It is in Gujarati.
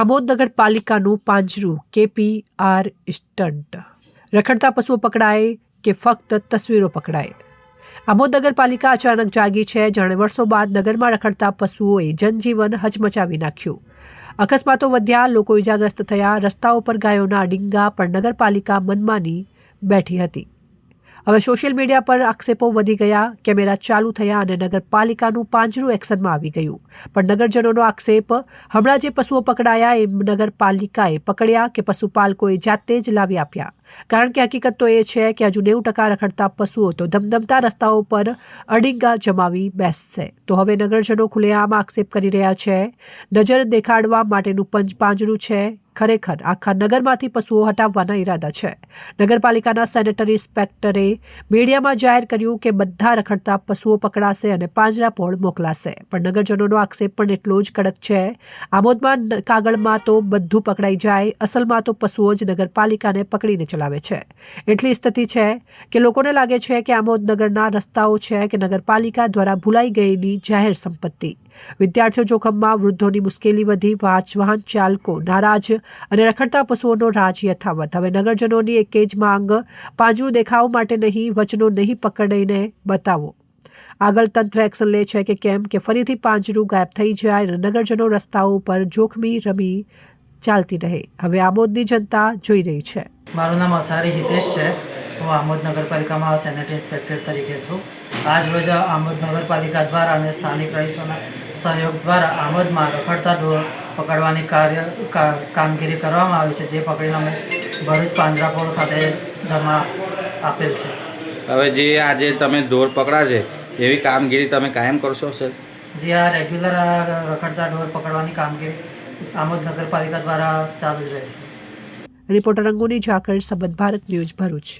આમોદ નગરપાલિકાનું પાંજરું KPR સ્ટન્ટ, રખડતા પશુઓ પકડાય કે ફક્ત તસવીરો પકડાય? આમોદ નગરપાલિકા અચાનક જાગી છે, જાણે વર્ષો બાદ નગરમાં રખડતા પશુઓએ જનજીવન હચમચાવી નાખ્યું. અકસ્માતો વધ્યા, લોકો ઇજાગ્રસ્ત થયા, રસ્તાઓ પર ગાયોના ડીંગા, પણ નગરપાલિકા મનમાની બેઠી હતી. હવે સોશિયલ મીડિયા પર આક્ષેપો વધી ગયા, કેમેરા ચાલુ થયા અને નગરપાલિકાનું પાંજરું એક્શનમાં આવી ગયું. પણ નગરજનોનો આક્ષેપ, હમણાં જે પશુઓ પકડાયા એ નગરપાલિકાએ પકડ્યા કે પશુપાલકોએ જાતે જ લાવી આપ્યા? કારણ કે હકીકત તો એ છે કે હજુ 90% રખડતા પશુઓ તો ધમધમતા રસ્તાઓ પર અડીંગા જમાવી બેસશે. તો હવે નગરજનો ખુલ્લેઆમ આક્ષેપ કરી રહ્યા છે. નજર દેખાડવા માટેનું પાંજરું છે, ખરેખર આખા નગરમાંથી પશુઓ હટાવવાના ઈરાદા છે. નગરપાલિકાના સેનેટરી ઇન્સ્પેક્ટરે મીડિયામાં જાહેર કર્યું કે બધા રખડતા પશુઓ પકડાશે અને પાંજરાપોળ મોકલાશે. પણ નગરજનોનો આક્ષેપ પણ એટલો જ કડક છે. આમોદમાં કાગળમાં તો બધું પકડાઈ જાય, અસલમાં તો પશુઓ જ નગરપાલિકાને પકડીને ચલાવે છે. એટલી સ્થિતિ છે કે લોકોને લાગે છે કે આમોદ નગરના રસ્તાઓ છે કે નગરપાલિકા દ્વારા ભૂલાઈ ગયેલી જાહેર સંપત્તિ. વિદ્યાર્થીઓ જોખમમાં, વૃદ્ધોની મુશ્કેલી વધી, વાહન ચાલકો નારાજ અને રખડતા પશુઓનો રાજ યથાવત. હવે નગરજનોની એક જ માંગ, પાંજરું દેખાવ માટે નહીં, વચનો નહીં પકડીને બતાવો. આગળ તંત્ર એક્શન લે છે કે કેમ, કે ફરીથી પાંજરું ગાયબ થઈ જાય અને નગરજનો રસ્તાઓ પર જોખમી રમી ચાલતી રહે? હવે આમોદની જનતા જોઈ રહી છે. મારું નામ અસારી હિતેશ છે. હું આમોદ નગરપાલિકામાં સેનેટરી ઇન્સ્પેક્ટર તરીકે છું. આજ રોજ આમોદ નગરપાલિકા દ્વારા અને સ્થાનિક રહીશોના સહયોગ દ્વારા આમોદમાં રખડતા ઢોર પકડવાની કામગીરી કરવામાં આવી છે, જે પકડીને અમે ભરૂચ પાંજરાપોળ ખાતે જમા આપેલ છે. હવે જે આજે તમે ઢોર પકડા છે એવી કામગીરી તમે કાયમ કરશો સર? જે આ રેગ્યુલર રખડતા ઢોર પકડવાની કામગીરી આમોદ નગરપાલિકા દ્વારા ચાલુ જ રહેશે. રિપોર્ટર અંગુની ઝાકર, સંબંધ ભારત ન્યૂઝ, ભરૂચ.